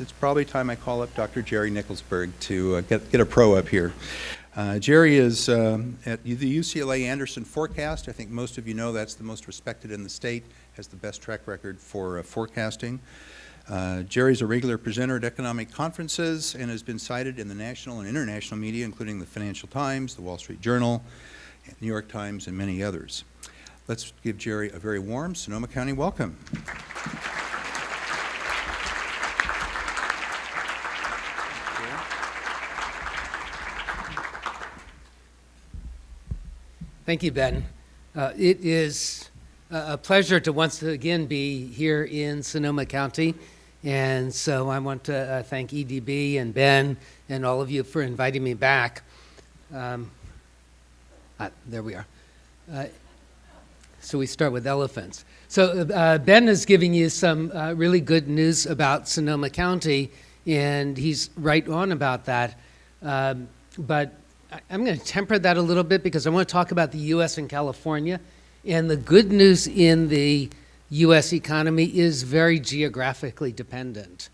It's probably time I call up Dr. Jerry Nickelsburg to get a pro up here. Jerry is at the UCLA Anderson Forecast. I think most of you know that's the most respected in the state, has the best track record for forecasting. Jerry's a regular presenter at economic conferences and has been cited in the national and international media, including the Financial Times, the Wall Street Journal, New York Times, and many others. Let's give Jerry a very warm Sonoma County welcome. Thank you, Ben. It is a pleasure to once again be here in Sonoma County, and so I want to thank EDB and Ben and all of you for inviting me back. There we are. So we start with elephants. So Ben is giving you some really good news about Sonoma County, and he's right on about that. But I'm going to temper that a little bit because I want to talk about the U.S. and California. And the good news in the U.S. economy is very geographically dependent.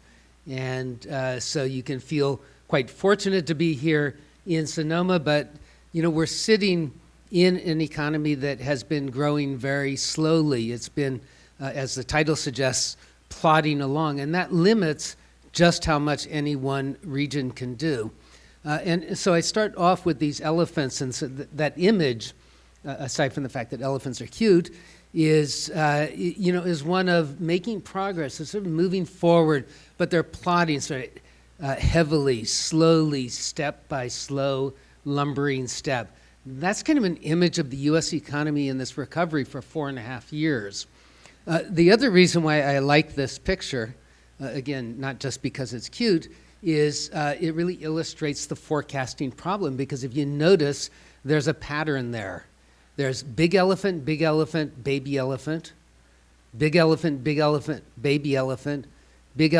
And so you can feel quite fortunate to be here in Sonoma, but we're sitting in an economy that has been growing very slowly. It's been, as the title suggests, plodding along, and that limits just how much any one region can do. And so I start off with these elephants, and so that image, aside from the fact that elephants are cute, is one of making progress. It's sort of moving forward, but they're plodding sort of heavily, slowly, step by slow, lumbering step. That's kind of an image of the U.S. economy in this recovery for 4.5 years. The other reason why I like this picture, again, not just because it's cute, is it really illustrates the forecasting problem, because if you notice, there's a pattern there. There's big elephant, baby elephant, big elephant, baby elephant, big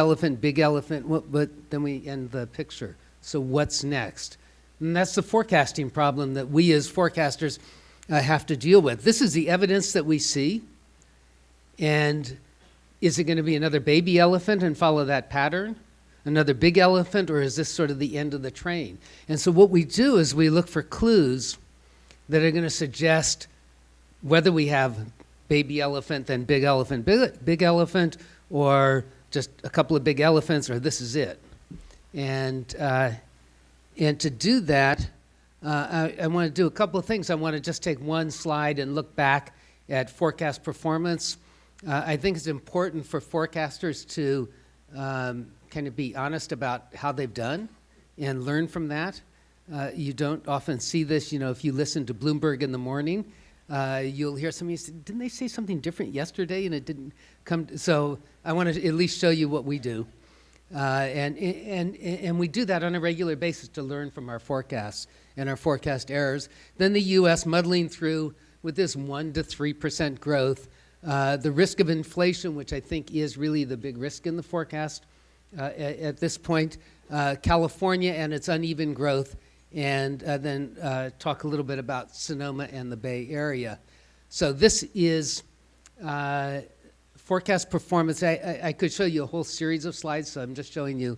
elephant, but then we end the picture. So what's next? And that's the forecasting problem that we as forecasters have to deal with. This is the evidence that we see. And is it going to be another baby elephant and follow that pattern? Another big elephant, or is this sort of the end of the train? And so what we do is we look for clues that are going to suggest whether we have baby elephant, then big elephant, big elephant, or just a couple of big elephants, or this is it. And to do that, I want to do a couple of things. I want to just take one slide and look back at forecast performance. I think it's important for forecasters to kind of be honest about how they've done and learn from that. You don't often see this, if you listen to Bloomberg in the morning, you'll hear somebody say, didn't they say something different yesterday and it didn't come? So I want to at least show you what we do. And we do that on a regular basis to learn from our forecasts and our forecast errors. Then the U.S. muddling through with this 1 to 3% growth. The risk of inflation, which I think is really the big risk in the forecast at this point, California and its uneven growth, and then talk a little bit about Sonoma and the Bay Area. So this is forecast performance. I could show you a whole series of slides, so I'm just showing you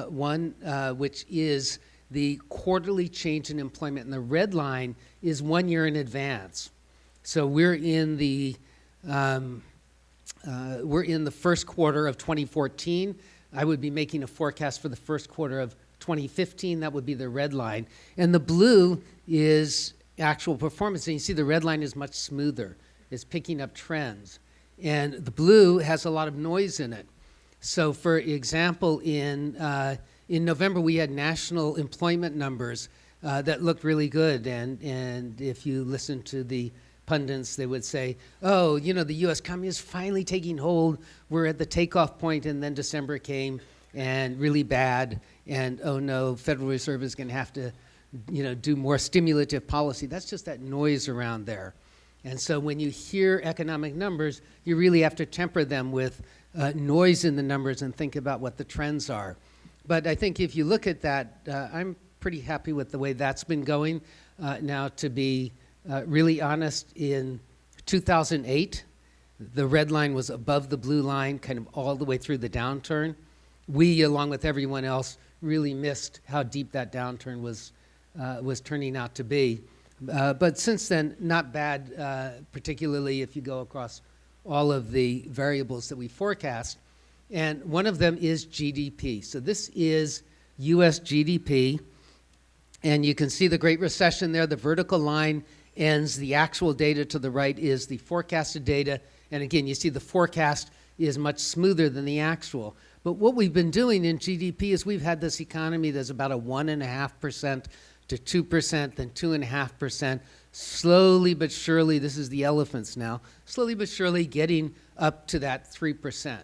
one, which is the quarterly change in employment. And the red line is 1 year in advance. So we're in the first quarter of 2014. I would be making a forecast for the first quarter of 2015. That would be the red line. And the blue is actual performance. And you see the red line is much smoother. It's picking up trends. And the blue has a lot of noise in it. So for example, in November, we had national employment numbers that looked really good. And if you listen to the pundits, they would say, oh, the U.S. economy is finally taking hold. We're at the takeoff point, and then December came and really bad, and oh no, Federal Reserve is going to have to, do more stimulative policy. That's just that noise around there. And so when you hear economic numbers, you really have to temper them with noise in the numbers and think about what the trends are. But I think if you look at that, I'm pretty happy with the way that's been going. Now, to be really honest, in 2008, the red line was above the blue line kind of all the way through the downturn. we, along with everyone else, really missed how deep that downturn was turning out to be. But since then, not bad, particularly if you go across all of the variables that we forecast. And one of them is GDP. So this is U.S. GDP. And you can see the Great Recession there. The vertical line ends. The actual data to the right is the forecasted data. And again, you see the forecast is much smoother than the actual. But what we've been doing in GDP is we've had this economy that's about a 1.5% to 2%, then 2.5%. Slowly but surely, this is the elephants now, slowly but surely getting up to that 3%.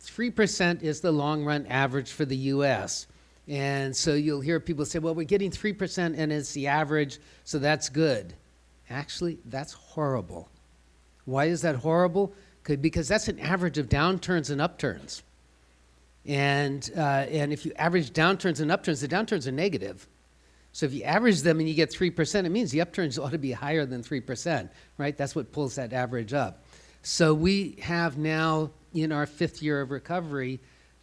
3% is the long-run average for the U.S., and so you'll hear people say, well, we're getting 3% and it's the average, so that's good. Actually, that's horrible. Why is that horrible? Because that's an average of downturns and upturns. And if you average downturns and upturns, the downturns are negative. So if you average them and you get 3%, it means the upturns ought to be higher than 3%, right? That's what pulls that average up. So we have now, in our 5th year of recovery,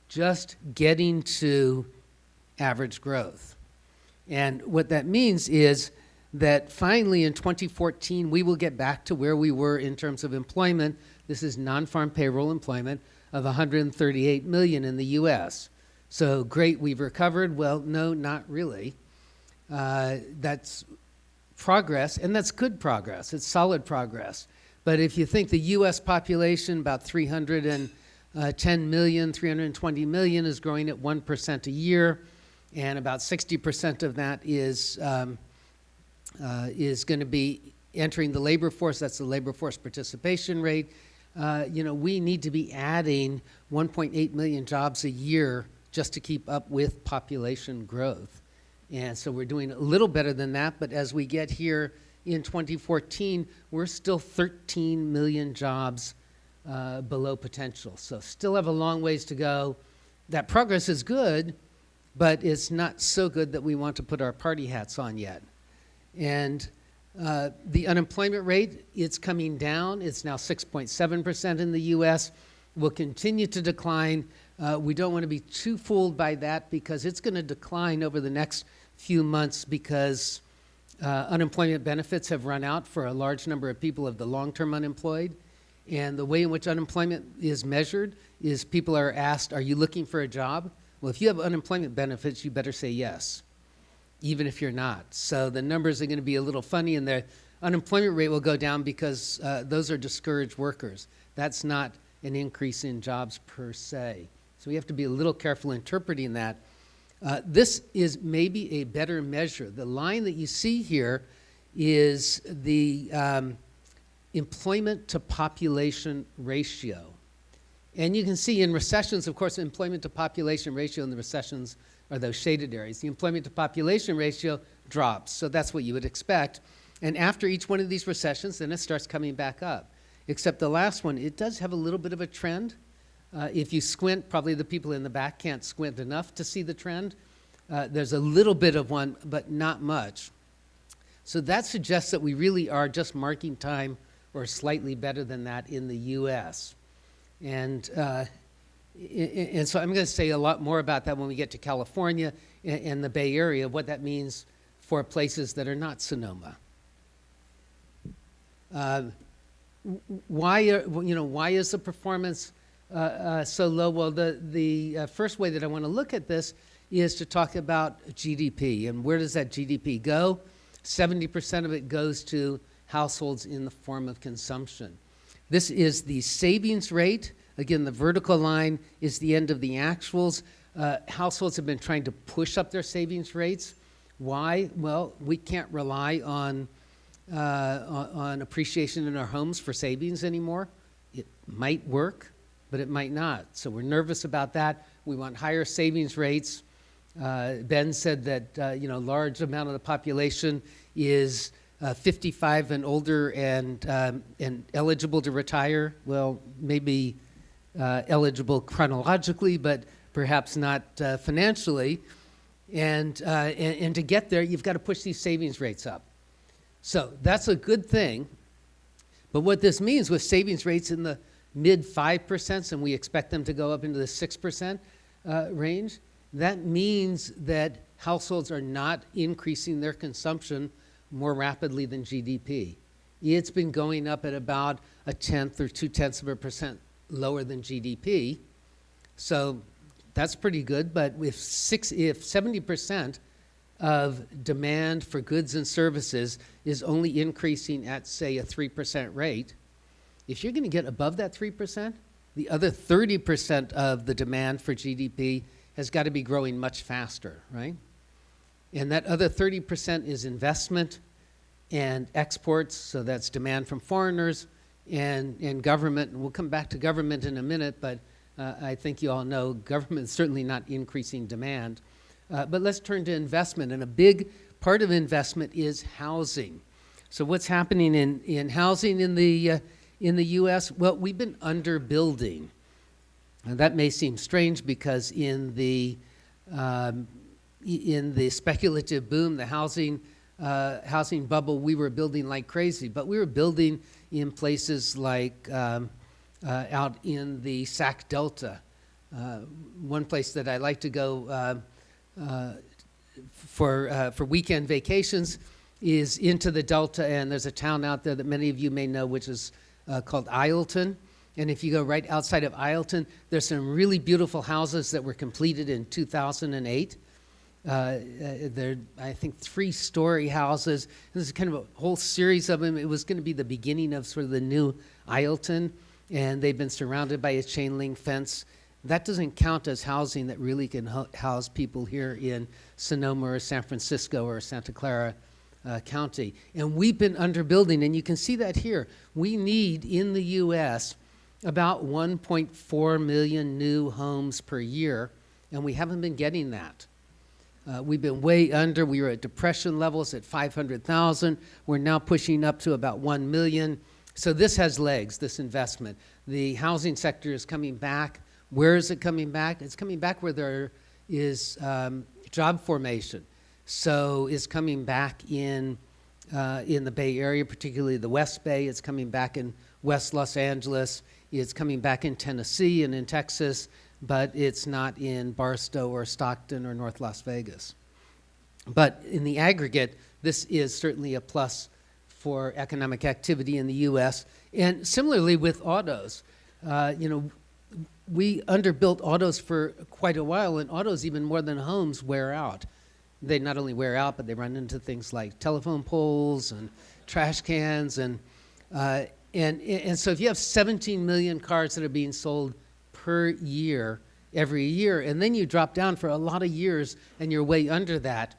just getting to average growth. And what that means is that finally in 2014, we will get back to where we were in terms of employment. This is non-farm payroll employment of 138 million in the U.S. So great, we've recovered. Well, no, not really. That's progress, and that's good progress. It's solid progress. But if you think the U.S. population, about 310 million, 320 million, is growing at 1% a year, and about 60% of that is going to be entering the labor force. That's the labor force participation rate. We need to be adding 1.8 million jobs a year just to keep up with population growth. And so we're doing a little better than that, but as we get here in 2014, we're still 13 million jobs below potential. So still have a long ways to go. That progress is good, but it's not so good that we want to put our party hats on yet. And the unemployment rate, it's coming down. It's now 6.7% in the U.S. Will continue to decline. We don't want to be too fooled by that because it's going to decline over the next few months because unemployment benefits have run out for a large number of people of the long-term unemployed. And the way in which unemployment is measured is people are asked, are you looking for a job? Well, if you have unemployment benefits, you better say yes, even if you're not. So the numbers are going to be a little funny, and the unemployment rate will go down because those are discouraged workers. That's not an increase in jobs per se. So we have to be a little careful interpreting that. This is maybe a better measure. The line that you see here is the employment to population ratio. And you can see in recessions, of course, employment to population ratio in the recessions are those shaded areas. The employment to population ratio drops, so that's what you would expect. And after each one of these recessions, then it starts coming back up. Except the last one, it does have a little bit of a trend. If you squint, probably the people in the back can't squint enough to see the trend. There's a little bit of one, but not much. So that suggests that we really are just marking time or slightly better than that in the U.S. And so I'm going to say a lot more about that when we get to California and the Bay Area, what that means for places that are not Sonoma. Why is the performance so low? Well, the first way that I want to look at this is to talk about GDP. And where does that GDP go? 70% of it goes to households in the form of consumption. This is the savings rate. Again, the vertical line is the end of the actuals. Households have been trying to push up their savings rates. Why? Well, we can't rely on appreciation in our homes for savings anymore. It might work, but it might not. So we're nervous about that. We want higher savings rates. Ben said that large amount of the population is 55 and older and eligible to retire. Well, maybe eligible chronologically, but perhaps not financially. And to get there, you've got to push these savings rates up. So that's a good thing. But what this means with savings rates in the mid 5%, and we expect them to go up into the 6%, range, that means that households are not increasing their consumption more rapidly than GDP. It's been going up at about 1/10 or 0.2% lower than GDP. So that's pretty good. But if 70% of demand for goods and services is only increasing at, say, a 3% rate, if you're going to get above that 3%, the other 30% of the demand for GDP has got to be growing much faster, right? And that other 30% is investment and exports, so that's demand from foreigners, and government. And we'll come back to government in a minute, but I think you all know government is certainly not increasing demand. But let's turn to investment, and a big part of investment is housing. So what's happening in housing in the U.S.? Well, we've been underbuilding. And that may seem strange because in the speculative boom, the housing bubble, we were building like crazy. But we were building in places like out in the Sac Delta. One place that I like to go for weekend vacations is into the Delta, and there's a town out there that many of you may know, which is called Ileton. And if you go right outside of Ileton, there's some really beautiful houses that were completed in 2008. They're, I think, 3-story houses. This is kind of a whole series of them. It was going to be the beginning of sort of the new Ileton, and they've been surrounded by a chain link fence. That doesn't count as housing that really can house people here in Sonoma or San Francisco or Santa Clara County. And we've been underbuilding, and you can see that here. We need, in the U.S., about 1.4 million new homes per year, and we haven't been getting that. We've been way under. We were at depression levels at 500,000. We're now pushing up to about 1 million. So this has legs, this investment. The housing sector is coming back. Where is it coming back? It's coming back where there is job formation. So it's coming back in the Bay Area, particularly the West Bay. It's coming back in West Los Angeles. It's coming back in Tennessee and in Texas, but it's not in Barstow or Stockton or North Las Vegas. But in the aggregate, this is certainly a plus for economic activity in the U.S. And similarly with autos, we underbuilt autos for quite a while, and autos, even more than homes, wear out. They not only wear out, but they run into things like telephone poles and trash cans, and so if you have 17 million cars that are being sold per year, every year, and then you drop down for a lot of years and you're way under that,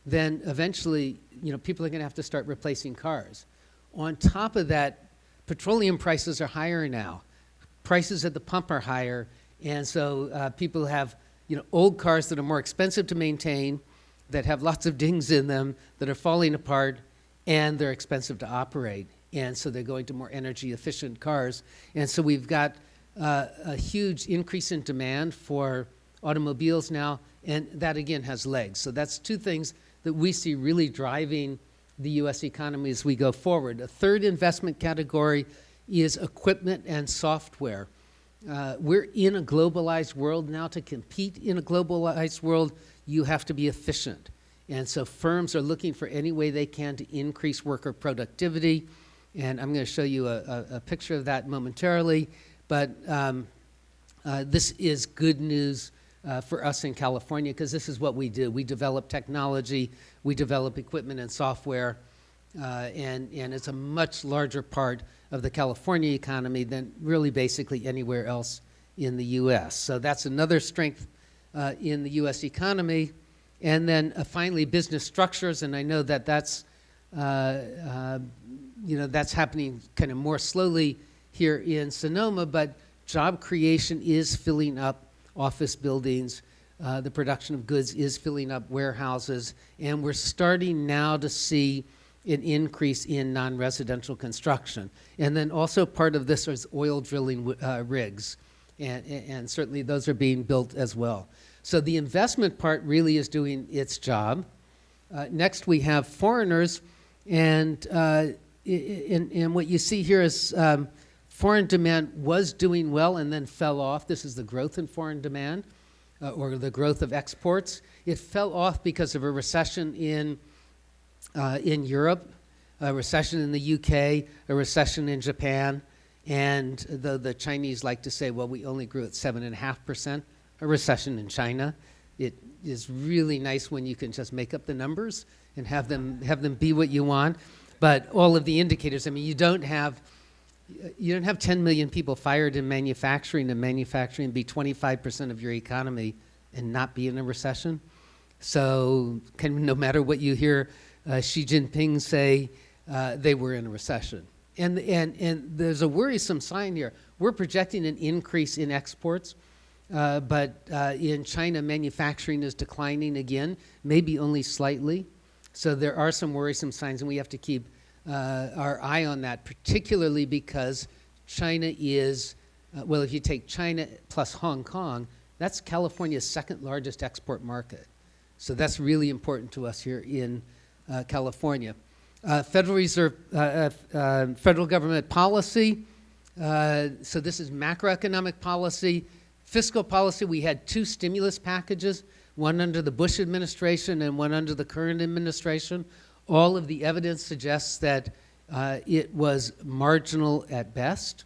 then eventually, people are going to have to start replacing cars. On top of that, petroleum prices are higher now. Prices at the pump are higher, and so people have, old cars that are more expensive to maintain, that have lots of dings in them, that are falling apart, and they're expensive to operate. And so they're going to more energy efficient cars. And so we've got a huge increase in demand for automobiles now, and that again has legs. So that's two things that we see really driving the U.S. economy as we go forward. A third investment category is equipment and software. We're in a globalized world now. To compete in a globalized world, you have to be efficient. And so firms are looking for any way they can to increase worker productivity. And I'm going to show you a picture of that momentarily. But this is good news for us in California, because this is what we do. We develop technology, we develop equipment and software, and it's a much larger part of the California economy than really basically anywhere else in the U.S. So that's another strength in the U.S. economy. And then finally, business structures, and I know that that's happening kind of more slowly here in Sonoma, but job creation is filling up office buildings. The production of goods is filling up warehouses, and we're starting now to see an increase in non-residential construction. And then also part of this is oil drilling rigs, and certainly those are being built as well. So the investment part really is doing its job. Next we have foreigners, and what you see here is foreign demand was doing well and then fell off. This is the growth in foreign demand. or the growth of exports. It fell off because of a recession in Europe, a recession in the UK, a recession in Japan, and the Chinese like to say, well, we only grew at 7.5%, a recession in China. It is really nice when you can just make up the numbers and have them be what you want. But all of the indicators, I mean, you don't have 10 million people fired in manufacturing, and manufacturing be 25% of your economy and not be in a recession. So no matter what you hear Xi Jinping say, they were in a recession. And there's a worrisome sign here. We're projecting an increase in exports, but in China, manufacturing is declining again, maybe only slightly. So there are some worrisome signs, and we have to keep our eye on that, particularly because China is, well, if you take China plus Hong Kong, that's California's second largest export market. So that's really important to us here in California. Federal Reserve, federal government policy. So this is macroeconomic policy. Fiscal policy, we had two stimulus packages, one under the Bush administration and one under the current administration. All of the evidence suggests that it was marginal at best.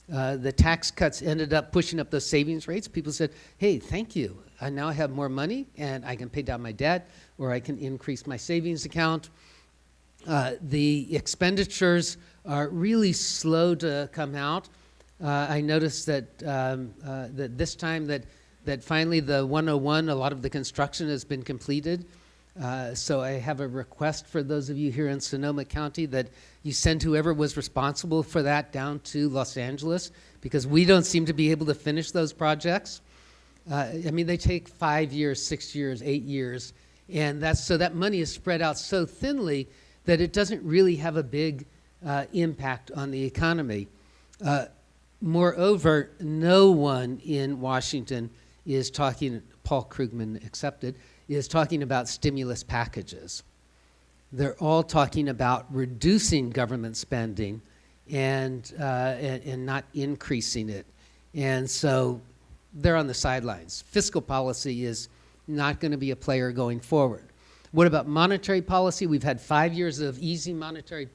The tax cuts ended up pushing up those savings rates. People said, hey, thank you. I now have more money and I can pay down my debt, or I can increase my savings account. The expenditures are really slow to come out. I noticed that this time that finally the 101, a lot of the construction has been completed. So I have a request for those of you here in Sonoma County that you send whoever was responsible for that down to Los Angeles, because we don't seem to be able to finish those projects. I mean, they take 5 years, 6 years, 8 years, and that money is spread out so thinly that it doesn't really have a big impact on the economy. Moreover, no one in Washington is talking, Paul Krugman accepted, is talking about stimulus packages. They're all talking about reducing government spending and not increasing it. And so they're on the sidelines. Fiscal policy is not going to be a player going forward. What about monetary policy? We've had 5 years of easy monetary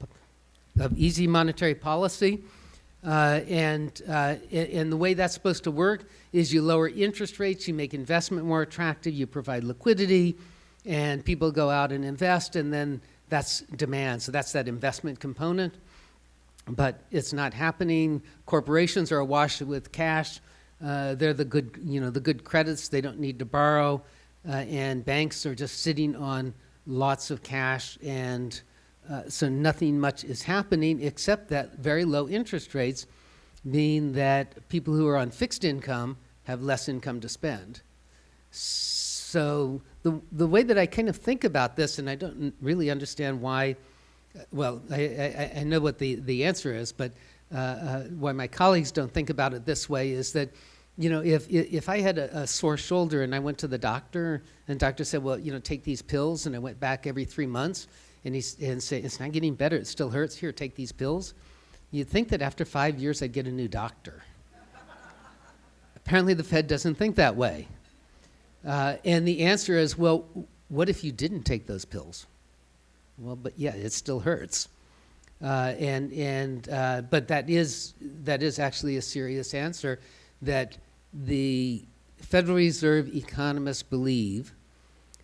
policy. And the way that's supposed to work is you lower interest rates, you make investment more attractive, you provide liquidity, and people go out and invest, and then that's demand. So that's that investment component. But it's not happening. Corporations are awash with cash. They're the good credits. They don't need to borrow. And banks are just sitting on lots of cash, and so nothing much is happening, except that very low interest rates mean that people who are on fixed income have less income to spend. So the way that I kind of think about this, and I don't really understand why, well, I know what the answer is, but why my colleagues don't think about it this way is that, you know, if I had a sore shoulder and I went to the doctor, and the doctor said, well, you know, take these pills, and I went back every 3 months, and say, it's not getting better, it still hurts, here, take these pills, you'd think that after 5 years I'd get a new doctor. Apparently the Fed doesn't think that way. And the answer is, well, what if you didn't take those pills? Well, but yeah, it still hurts. But that is actually a serious answer, that the Federal Reserve economists believe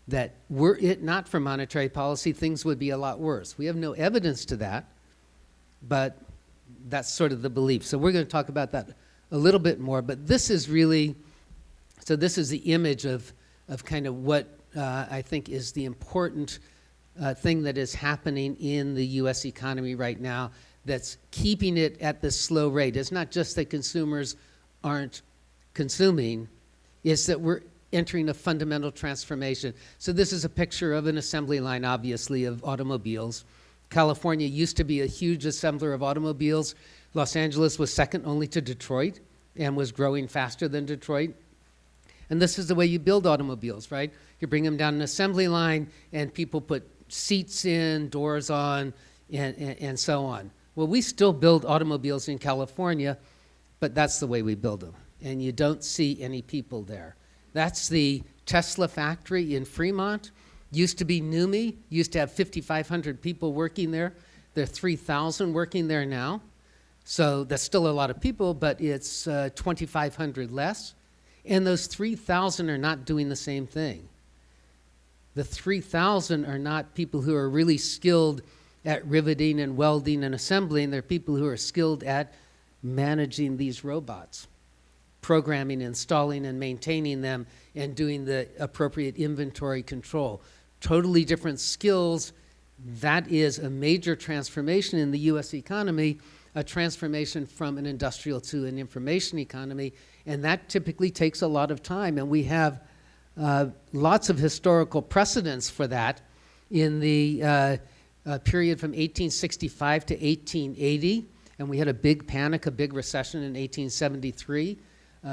that were it not for monetary policy, things would be a lot worse. We have no evidence to that, but that's sort of the belief. So we're going to talk about that a little bit more, but this is really, so this is the image of kind of what I think is the important thing that is happening in the U.S. economy right now that's keeping it at this slow rate. It's not just that consumers aren't consuming, it's that we're entering a fundamental transformation. So this is a picture of an assembly line, obviously, of automobiles. California used to be a huge assembler of automobiles. Los Angeles was second only to Detroit and was growing faster than Detroit. And this is the way you build automobiles, right? You bring them down an assembly line, and people put seats in, doors on, and so on. Well, we still build automobiles in California, but that's the way we build them. And you don't see any people there. That's the Tesla factory in Fremont. Used to be NUMMI, used to have 5,500 people working there. There are 3,000 working there now. So that's still a lot of people, but it's 2,500 less. And those 3,000 are not doing the same thing. The 3,000 are not people who are really skilled at riveting and welding and assembling. They're people who are skilled at managing these robots, programming, installing, and maintaining them, and doing the appropriate inventory control. Totally different skills. That is a major transformation in the U.S. economy, a transformation from an industrial to an information economy, and that typically takes a lot of time. And we have lots of historical precedents for that in the period from 1865 to 1880, and we had a big panic, a big recession in 1873.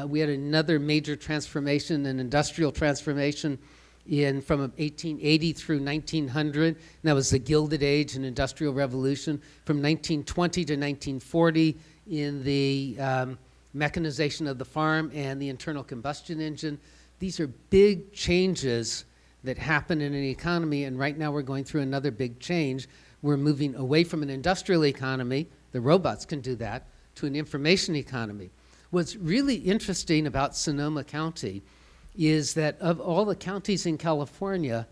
We had another major transformation, an industrial transformation from 1880 through 1900, and that was the Gilded Age and Industrial Revolution. From 1920 to 1940 in the mechanization of the farm and the internal combustion engine. These are big changes that happen in an economy, and right now we're going through another big change. We're moving away from an industrial economy, the robots can do that, to an information economy. What's really interesting about Sonoma County is that of all the counties in California,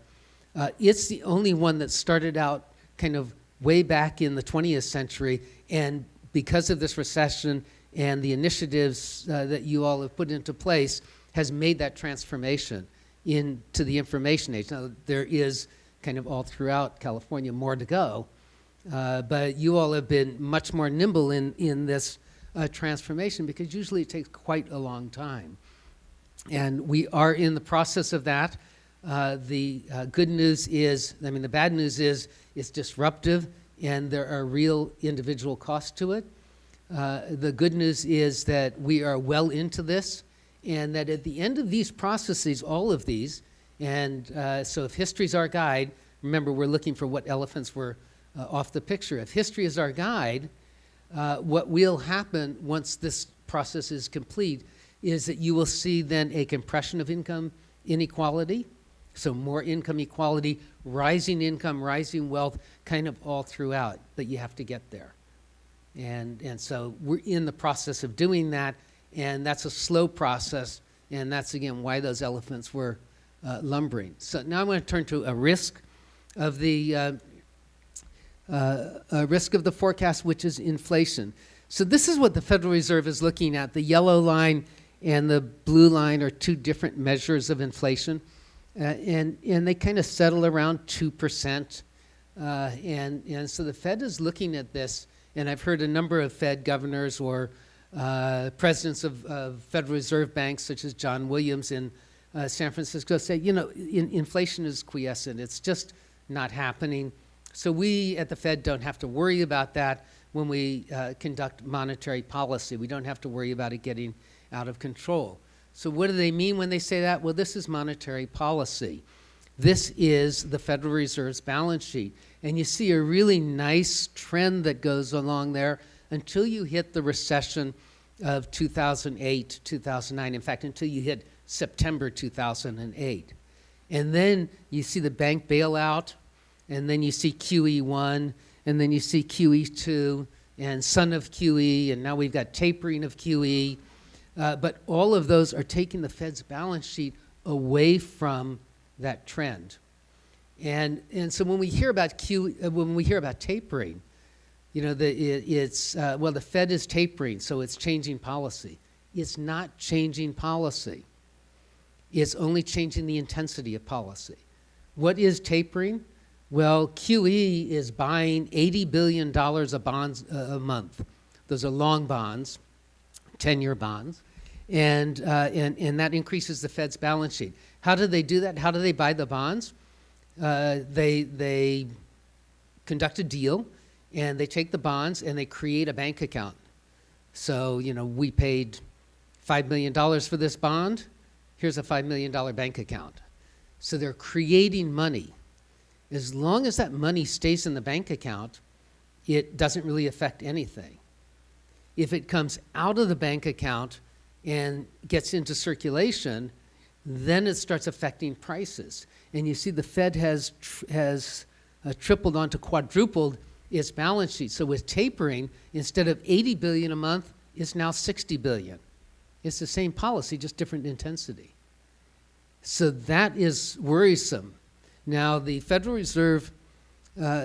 it's the only one that started out kind of way back in the 20th century, and because of this recession and the initiatives that you all have put into place, has made that transformation into the information age. Now, there is kind of all throughout California more to go, but you all have been much more nimble in this transformation, because usually it takes quite a long time. And we are in the process of that. The good news is, the bad news is it's disruptive and there are real individual costs to it. The good news is that we are well into this, and that at the end of these processes, all of these, and so if history's our guide, remember we're looking for what elephants were off the picture. If history is our guide, what will happen once this process is complete is that you will see then a compression of income inequality, so more income equality, rising income, rising wealth, kind of all throughout, but you have to get there. And so we're in the process of doing that, and that's a slow process, and that's, again, why those elephants were lumbering. So now I'm going to turn to a risk of the forecast, which is inflation. So this is what the Federal Reserve is looking at. The yellow line and the blue line are two different measures of inflation, and they kind of settle around 2%. And so the Fed is looking at this, and I've heard a number of Fed governors or presidents of Federal Reserve banks, such as John Williams in San Francisco, say, inflation is quiescent. It's just not happening. So we at the Fed don't have to worry about that when we conduct monetary policy. We don't have to worry about it getting out of control. So what do they mean when they say that? Well, this is monetary policy. This is the Federal Reserve's balance sheet. And you see a really nice trend that goes along there until you hit the recession of 2008, 2009. In fact, until you hit September 2008. And then you see the bank bailout, and then you see QE1, and then you see QE2, and son of QE, and now we've got tapering of QE. But all of those are taking the Fed's balance sheet away from that trend. And so when we hear about tapering, the Fed is tapering, so it's changing policy. It's not changing policy. It's only changing the intensity of policy. What is tapering? Well, QE is buying $80 billion of bonds a month. Those are long bonds, 10-year bonds, and that increases the Fed's balance sheet. How do they do that? How do they buy the bonds? They conduct a deal, and they take the bonds and they create a bank account. So, we paid $5 million for this bond. Here's a $5 million bank account. So they're creating money. As long as that money stays in the bank account, it doesn't really affect anything. If it comes out of the bank account and gets into circulation, then it starts affecting prices. And you see the Fed has tripled on to quadrupled its balance sheet. So with tapering, instead of 80 billion a month, it's now 60 billion. It's the same policy, just different intensity. So that is worrisome. Now, the Federal Reserve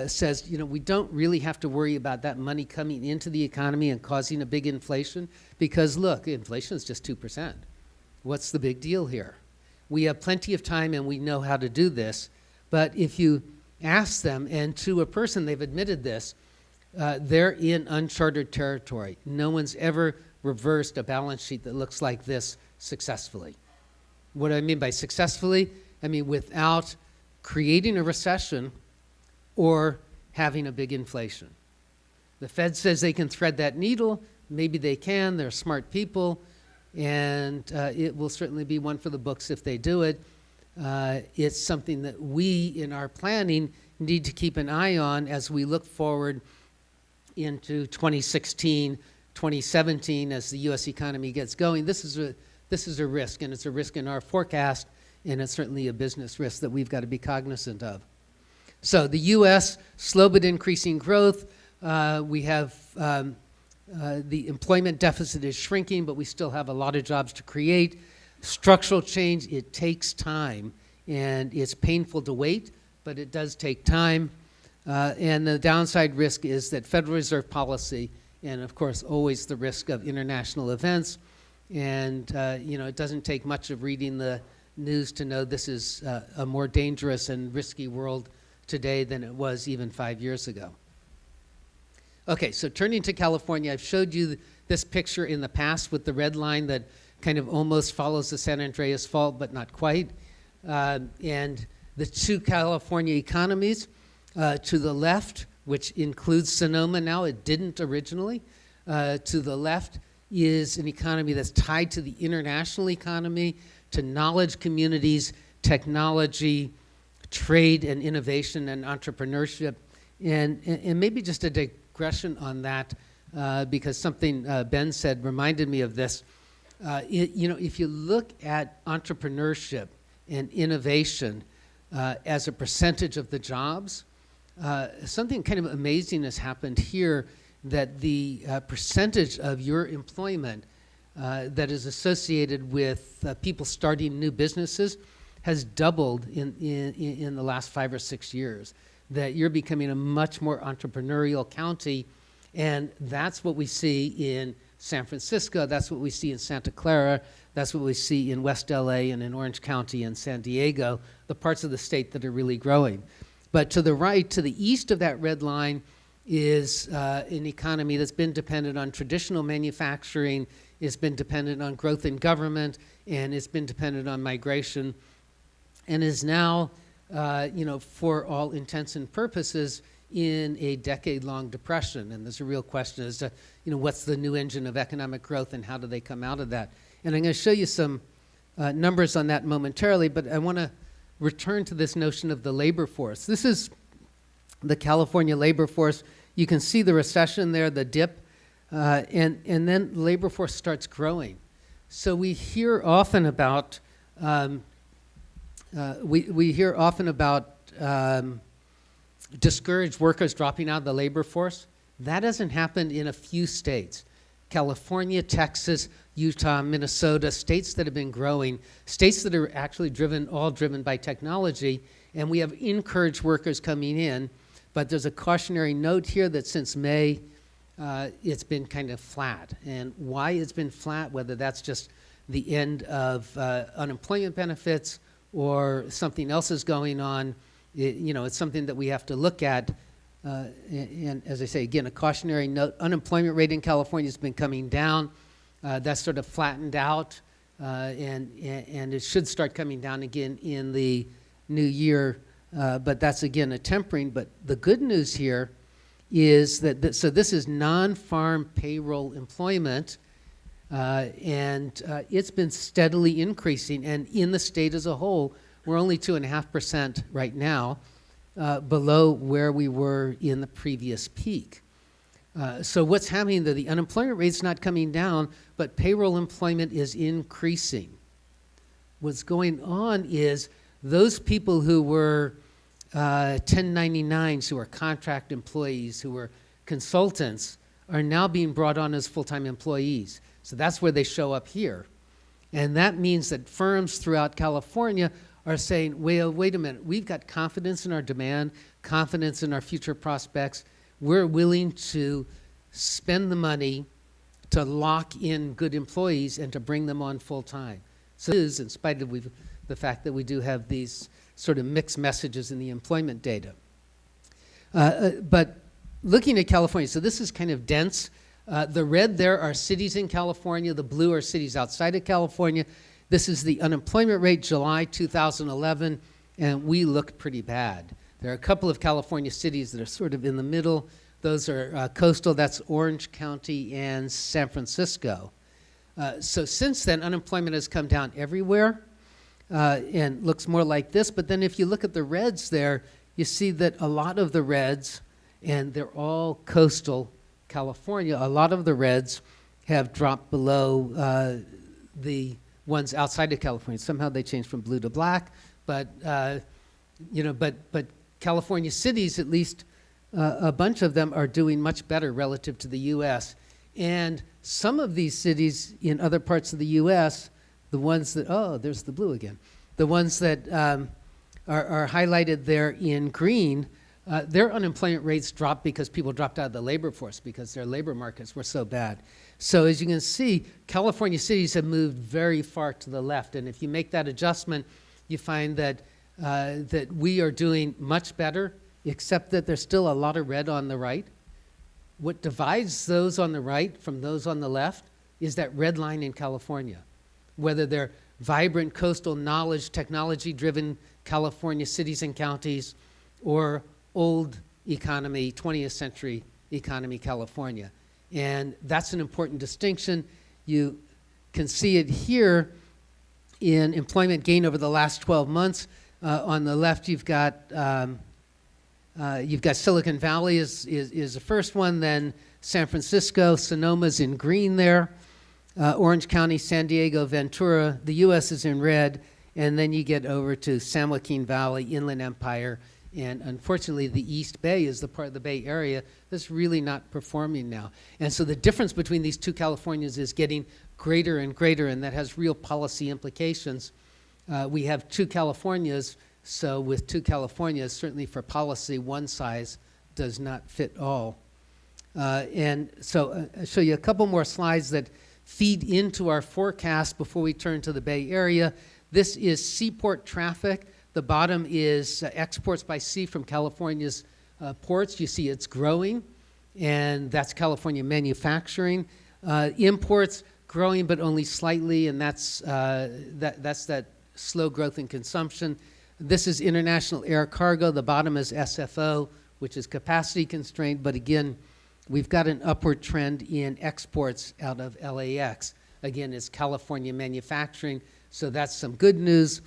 says, we don't really have to worry about that money coming into the economy and causing a big inflation because, look, inflation is just 2%. What's the big deal here? We have plenty of time and we know how to do this. But if you ask them, and to a person they've admitted this, they're in uncharted territory. No one's ever reversed a balance sheet that looks like this successfully. What do I mean by successfully? I mean without creating a recession or having a big inflation. The Fed says they can thread that needle. Maybe they can. They're smart people. And it will certainly be one for the books if they do it. It's something that we, in our planning, need to keep an eye on as we look forward into 2016, 2017, as the U.S. economy gets going. This is a risk, and it's a risk in our forecast, and it's certainly a business risk that we've got to be cognizant of. So the U.S., slow but increasing growth. We have the employment deficit is shrinking, but we still have a lot of jobs to create. Structural change, it takes time, and it's painful to wait, but it does take time. And the downside risk is that Federal Reserve policy, and of course always the risk of international events, and it doesn't take much of reading the news to know this is a more dangerous and risky world today than it was even 5 years ago. Okay, so turning to California, I've showed you this picture in the past with the red line that kind of almost follows the San Andreas Fault, but not quite. And the two California economies to the left, which includes Sonoma now, it didn't originally. To the left is an economy that's tied to the international economy, to knowledge communities, technology, trade and innovation and entrepreneurship. And maybe just a digression on that, because something Ben said reminded me of this. If you look at entrepreneurship and innovation as a percentage of the jobs, something kind of amazing has happened here, that the percentage of your employment that is associated with people starting new businesses has doubled in the last 5 or 6 years, that you're becoming a much more entrepreneurial county. And that's what we see in San Francisco, that's what we see in Santa Clara, that's what we see in West LA and in Orange County and San Diego, the parts of the state that are really growing. But to the right, to the east of that red line, is an economy that's been dependent on traditional manufacturing, it's been dependent on growth in government, and it's been dependent on migration, and is now, for all intents and purposes, in a decade-long depression. And there's a real question as to, what's the new engine of economic growth and how do they come out of that? And I'm going to show you some numbers on that momentarily, but I want to return to this notion of the labor force. This is the California labor force. You can see the recession there, the dip, and then the labor force starts growing. So we hear often about discouraged workers dropping out of the labor force. That hasn't happened in a few states. California, Texas, Utah, Minnesota, states that have been growing, states that are actually driven by technology, and we have encouraged workers coming in. But there's a cautionary note here that since May, it's been kind of flat. And why it's been flat, whether that's just the end of unemployment benefits or something else is going on, it's something that we have to look at. And as I say, again, a cautionary note, unemployment rate in California has been coming down. That's sort of flattened out, and it should start coming down again in the new year. But that's, again, a tempering. But the good news here is that, so this is non-farm payroll employment, and it's been steadily increasing. And in the state as a whole, we're only 2.5% right now, below where we were in the previous peak. So what's happening, the unemployment rate's not coming down, but payroll employment is increasing. what's going on is those people who were 1099s, who are contract employees, who were consultants, are now being brought on as full-time employees. So that's where they show up here. And that means that firms throughout California are saying, well, wait a minute, we've got confidence in our demand, confidence in our future prospects. We're willing to spend the money to lock in good employees and to bring them on full-time. So it is, in spite of the fact that we do have these sort of mixed messages in the employment data. But looking at California, so this is kind of dense. The red there are cities in California. The blue are cities outside of California. This is the unemployment rate, July 2011, and we look pretty bad. There are a couple of California cities that are sort of in the middle. Those are coastal, that's Orange County and San Francisco. So since then, unemployment has come down everywhere and looks more like this. But then if you look at the reds there, you see that a lot of the reds, and they're all coastal California, a lot of the reds have dropped below the ones outside of California. Somehow they changed from blue to black, but but California cities, at least a bunch of them, are doing much better relative to the U.S. And some of these cities in other parts of the U.S., the ones that, oh, there's the blue again, the ones that are highlighted there in green, their unemployment rates dropped because people dropped out of the labor force because their labor markets were so bad. So as you can see, California cities have moved very far to the left. And if you make that adjustment, you find that that we are doing much better, except that there's still a lot of red on the right. What divides those on the right from those on the left is that red line in California. Whether they're vibrant, coastal, knowledge, technology-driven California cities and counties, or old economy, 20th century economy California. And that's an important distinction. You can see it here in employment gain over the last 12 months. On the left, you've got Silicon Valley is the first one, then San Francisco, Sonoma's in green there, Orange County, San Diego, Ventura, the U.S. is in red, and then you get over to San Joaquin Valley, Inland Empire, and unfortunately the East Bay is the part of the Bay Area that's really not performing now. And so the difference between these two Californias is getting greater and greater, and that has real policy implications. We have two Californias, so with two Californias, certainly for policy, one size does not fit all. And so I'll show you a couple more slides that feed into our forecast before we turn to the Bay Area. This is seaport traffic. The bottom is exports by sea from California's ports. You see it's growing, and that's California manufacturing. Imports growing, but only slightly, and that's that slow growth in consumption. This is international air cargo. The bottom is SFO, which is capacity constrained, but again, we've got an upward trend in exports out of LAX. Again, it's California manufacturing, so that's some good news.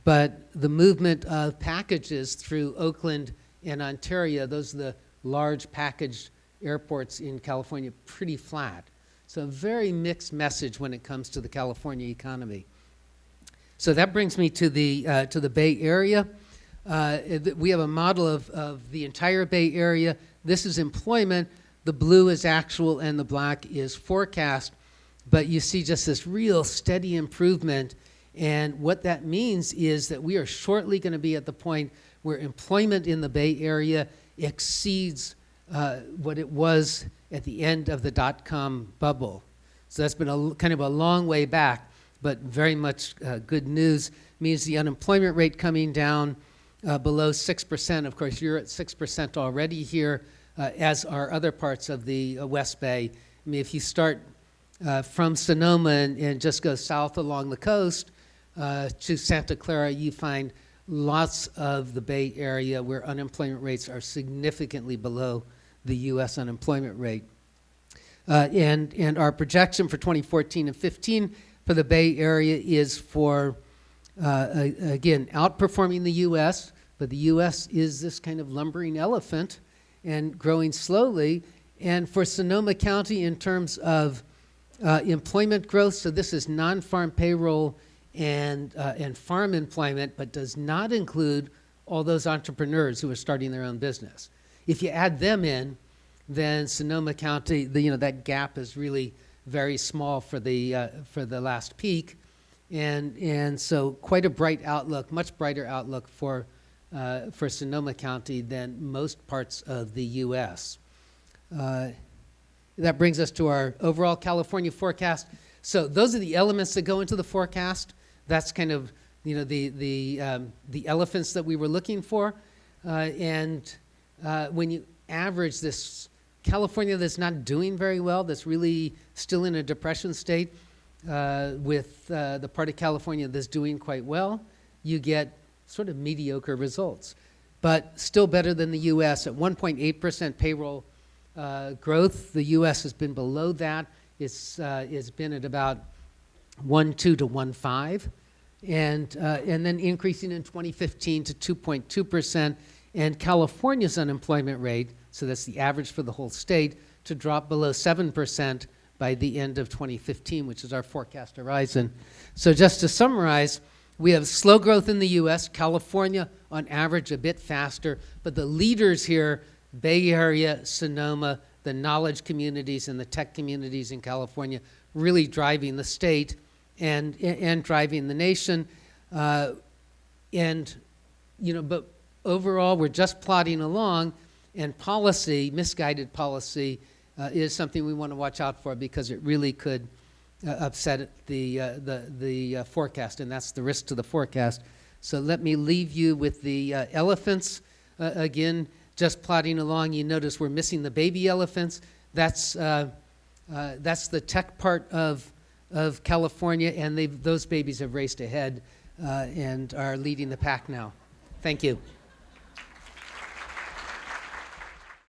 But the movement of packages through Oakland and Ontario, those are the large packaged airports in California, pretty flat. So a very mixed message when it comes to the California economy. So that brings me to the Bay Area. We have a model of the entire Bay Area. This is employment. The blue is actual and the black is forecast. But you see just this real steady improvement. And what that means is that we are shortly going to be at the point where employment in the Bay Area exceeds what it was at the end of the dot-com bubble. So that's been kind of a long way back, but very much good news. Means the unemployment rate coming down below 6%. Of course, you're at 6% already here, as are other parts of the West Bay. I mean, if you start from Sonoma and just go south along the coast to Santa Clara, you find lots of the Bay Area where unemployment rates are significantly below the U.S. unemployment rate. And our projection for 2014 and 15 for the Bay Area is for, again, outperforming the U.S., but the U.S. is this kind of lumbering elephant and growing slowly. And for Sonoma County, in terms of employment growth, so this is non-farm payroll and farm employment, but does not include all those entrepreneurs who are starting their own business. If you add them in, then Sonoma County, that gap is really very small for the last peak, and so quite a bright outlook, much brighter outlook for Sonoma County than most parts of the U.S. That brings us to our overall California forecast. So those are the elements that go into the forecast. That's kind of the elephants that we were looking for, and when you average this California that's not doing very well, that's really still in a depression state, with the part of California that's doing quite well, you get sort of mediocre results, but still better than the U.S. At 1.8% payroll growth. The U.S. has been below that. It's been at about 1.2 to 1.5, and then increasing in 2015 to 2.2%. And California's unemployment rate, so that's the average for the whole state, to drop below 7% by the end of 2015, which is our forecast horizon. So just to summarize, we have slow growth in the U.S., California on average a bit faster, but the leaders here, Bay Area, Sonoma, the knowledge communities and the tech communities in California, really driving the state and driving the nation. But overall, we're just plodding along, and policy, misguided policy, is something we want to watch out for because it really could upset the forecast, and that's the risk to the forecast. So let me leave you with the elephants. Again, just plodding along, you notice we're missing the baby elephants. That's the tech part of California, and those babies have raced ahead and are leading the pack now. Thank you.